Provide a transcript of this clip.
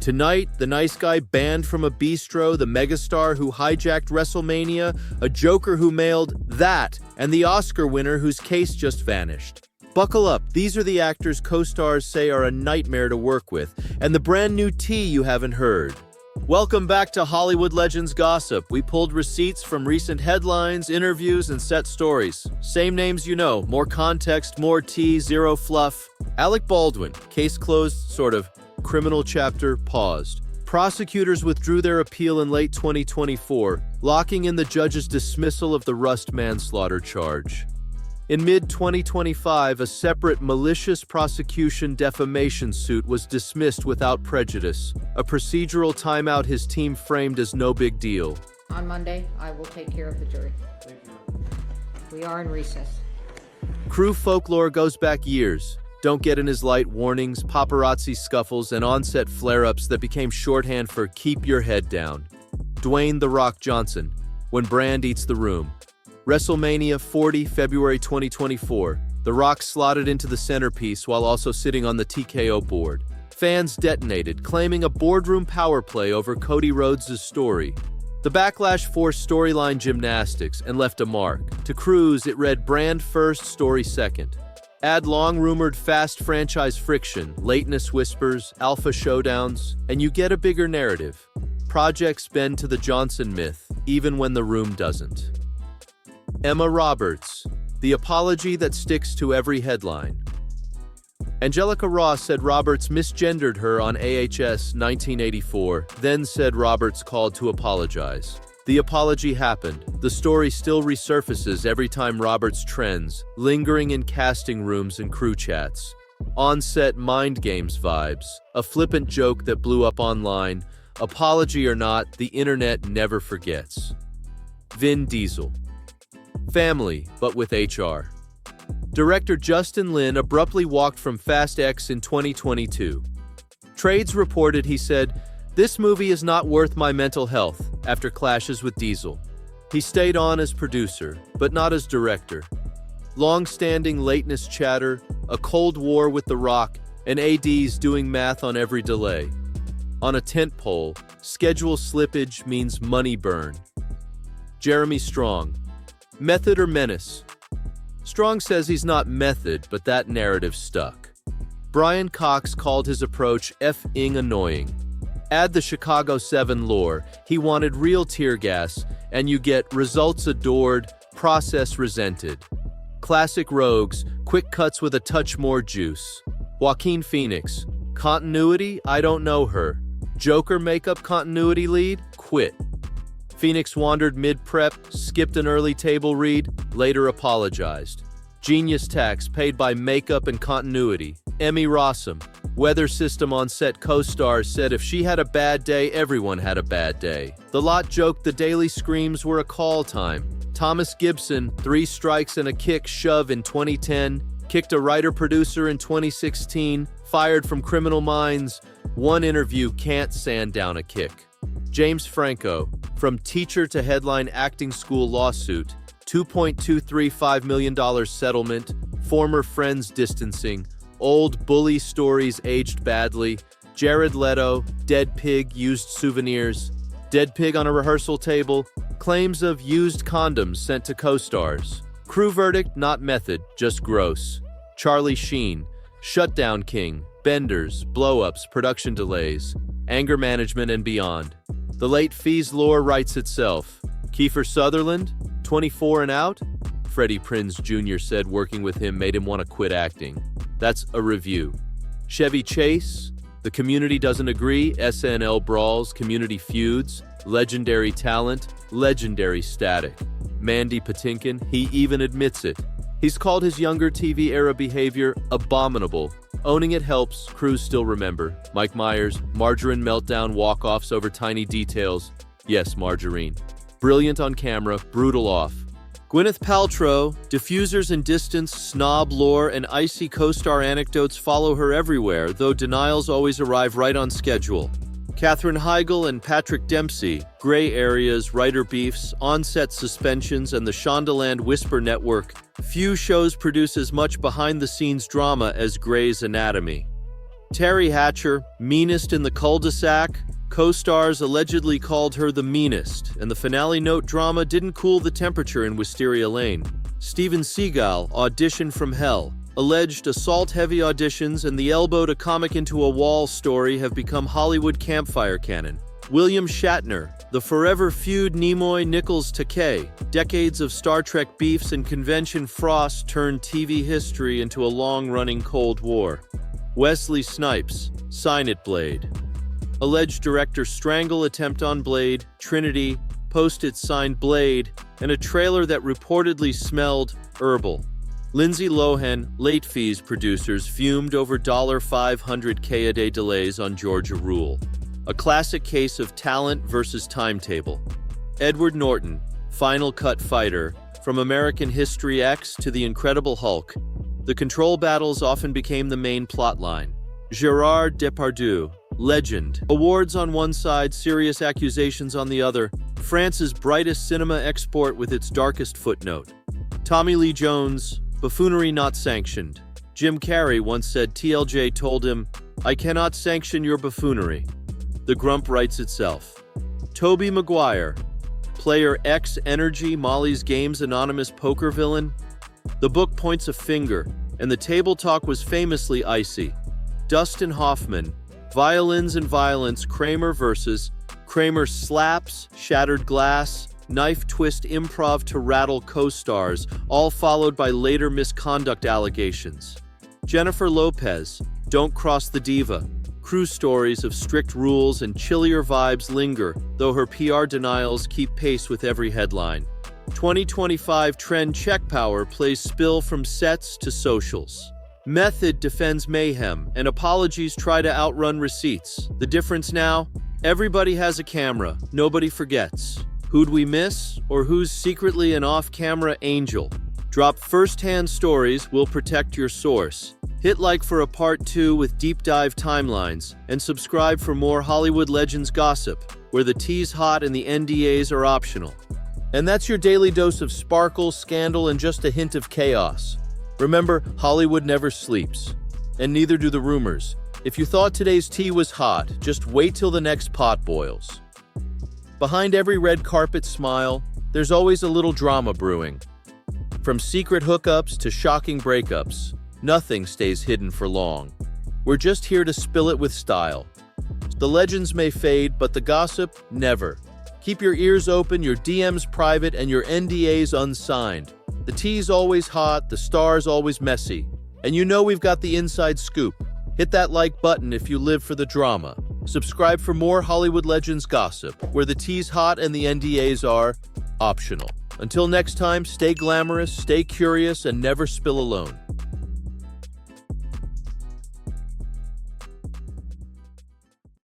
Tonight, the nice guy banned from a bistro, the megastar who hijacked WrestleMania, a joker who mailed that, and the Oscar winner whose case just vanished. Buckle up, these are the actors co-stars say are a nightmare to work with, and the brand new tea you haven't heard. Welcome back to Hollywood Legends Gossip. We pulled receipts from recent headlines, interviews, and set stories. Same names you know, more context, more tea, zero fluff. Alec Baldwin, case closed, sort of. Criminal chapter paused. Prosecutors withdrew their appeal in late 2024, locking in the judge's dismissal of the Rust manslaughter charge. In mid-2025, a separate malicious prosecution defamation suit was dismissed without prejudice, a procedural timeout his team framed as no big deal. On Monday, I will take care of the jury. Thank you. We are in recess. Crew folklore goes back years. Don't get in his light warnings, paparazzi scuffles, and on-set flare-ups that became shorthand for keep your head down. Dwayne "The Rock" Johnson, when Brand eats the room. WrestleMania 40, February 2024. The Rock slotted into the centerpiece while also sitting on the TKO board. Fans detonated, claiming a boardroom power play over Cody Rhodes' story. The backlash forced storyline gymnastics and left a mark. To Crews, it read Brand first, story second. Add long-rumored fast franchise friction, lateness whispers, alpha showdowns, and you get a bigger narrative. Projects bend to the Johnson myth, even when the room doesn't. Emma Roberts, the apology that sticks to every headline. Angelica Ross said Roberts misgendered her on AHS 1984, then said Roberts called to apologize. The apology happened. The story still resurfaces every time Roberts trends, lingering in casting rooms and crew chats. On-set mind games vibes, a flippant joke that blew up online. Apology or not, the internet never forgets. Vin Diesel. Family, but with HR. Director Justin Lin abruptly walked from Fast X in 2022. Trades reported he said, "This movie is not worth my mental health," after clashes with Diesel. He stayed on as producer, but not as director. Long-standing lateness chatter, a cold war with The Rock, and ADs doing math on every delay. On a tentpole, schedule slippage means money burn. Jeremy Strong. Method or menace? Strong says he's not method, but that narrative stuck. Brian Cox called his approach effing annoying. Add the Chicago 7 lore, he wanted real tear gas, and you get results adored, process resented. Classic rogues, quick cuts with a touch more juice. Joaquin Phoenix. Continuity? I don't know her. Joker makeup continuity lead? Quit. Phoenix wandered mid-prep, skipped an early table read, later apologized. Genius tax paid by makeup and continuity. Emmy Rossum. Weather system on set co-stars said if she had a bad day, everyone had a bad day. The lot joked the daily screams were a call time. Thomas Gibson, 3 strikes and a kick shove in 2010, kicked a writer-producer in 2016, fired from Criminal Minds, one interview can't sand down a kick. James Franco, from teacher to headline acting school lawsuit, $2.235 million settlement, former friends distancing, old bully stories aged badly, Jared Leto, dead pig used souvenirs, dead pig on a rehearsal table, claims of used condoms sent to co-stars. Crew verdict, not method, just gross. Charlie Sheen, shutdown king, benders, blow-ups, production delays, anger management and beyond. The late Fee's lore writes itself. Kiefer Sutherland, 24 and out? Freddie Prinze Jr. said working with him made him want to quit acting. That's a review. Chevy Chase, the community doesn't agree, SNL brawls, community feuds, legendary talent, legendary static. Mandy Patinkin, he even admits it. He's called his younger TV-era behavior abominable. Owning it helps, crews still remember. Mike Myers, margarine meltdown walk-offs over tiny details. Yes, margarine. Brilliant on camera, brutal off. Gwyneth Paltrow, diffusers and distance, snob lore, and icy co-star anecdotes follow her everywhere, though denials always arrive right on schedule. Katherine Heigl and Patrick Dempsey, gray areas, writer beefs, on-set suspensions, and the Shondaland Whisper Network. Few shows produce as much behind-the-scenes drama as Grey's Anatomy. Teri Hatcher, meanest in the cul-de-sac. Co-stars allegedly called her the meanest, and the finale note drama didn't cool the temperature in Wisteria Lane. Steven Seagal, Audition from Hell. Alleged assault-heavy auditions and the elbow-to-comic-into-a-wall story have become Hollywood campfire canon. William Shatner, the forever feud Nimoy-Nichols-Takei. Decades of Star Trek beefs and convention frost turned TV history into a long-running Cold War. Wesley Snipes, Sign It Blade. Alleged director strangle attempt on Blade, Trinity, post-it signed Blade, and a trailer that reportedly smelled herbal. Lindsay Lohan, late fees producers fumed over $500K a day delays on Georgia Rule. A classic case of talent versus timetable. Edward Norton, Final Cut fighter, from American History X to The Incredible Hulk. The control battles often became the main plotline. Gérard Depardieu, legend. Awards on one side, serious accusations on the other. France's brightest cinema export with its darkest footnote. Tommy Lee Jones, buffoonery not sanctioned. Jim Carrey once said TLJ told him, "I cannot sanction your buffoonery." The grump writes itself. Tobey Maguire, Player X Energy, Molly's Games anonymous poker villain. The book points a finger, and the table talk was famously icy. Dustin Hoffman, Violins and Violence, Kramer versus. Kramer slaps, shattered glass, knife twist improv to rattle co-stars, all followed by later misconduct allegations. Jennifer Lopez, Don't Cross the Diva. Crew stories of strict rules and chillier vibes linger, though her PR denials keep pace with every headline. 2025 trend check power plays spill from sets to socials. Method defends mayhem, and apologies try to outrun receipts. The difference now? Everybody has a camera, nobody forgets. Who'd we miss, or who's secretly an off-camera angel? Drop first-hand stories, we'll protect your source. Hit like for a part 2 with deep dive timelines, and subscribe for more Hollywood Legends gossip, where the tea's hot and the NDAs are optional. And that's your daily dose of sparkle, scandal, and just a hint of chaos. Remember, Hollywood never sleeps, and neither do the rumors. If you thought today's tea was hot, just wait till the next pot boils. Behind every red carpet smile, there's always a little drama brewing. From secret hookups to shocking breakups, nothing stays hidden for long. We're just here to spill it with style. The legends may fade, but the gossip, never. Keep your ears open, your DMs private, and your NDAs unsigned. The tea's always hot, the star's always messy. And you know we've got the inside scoop. Hit that like button if you live for the drama. Subscribe for more Hollywood Legends gossip, where the tea's hot and the NDAs are optional. Until next time, stay glamorous, stay curious, and never spill alone.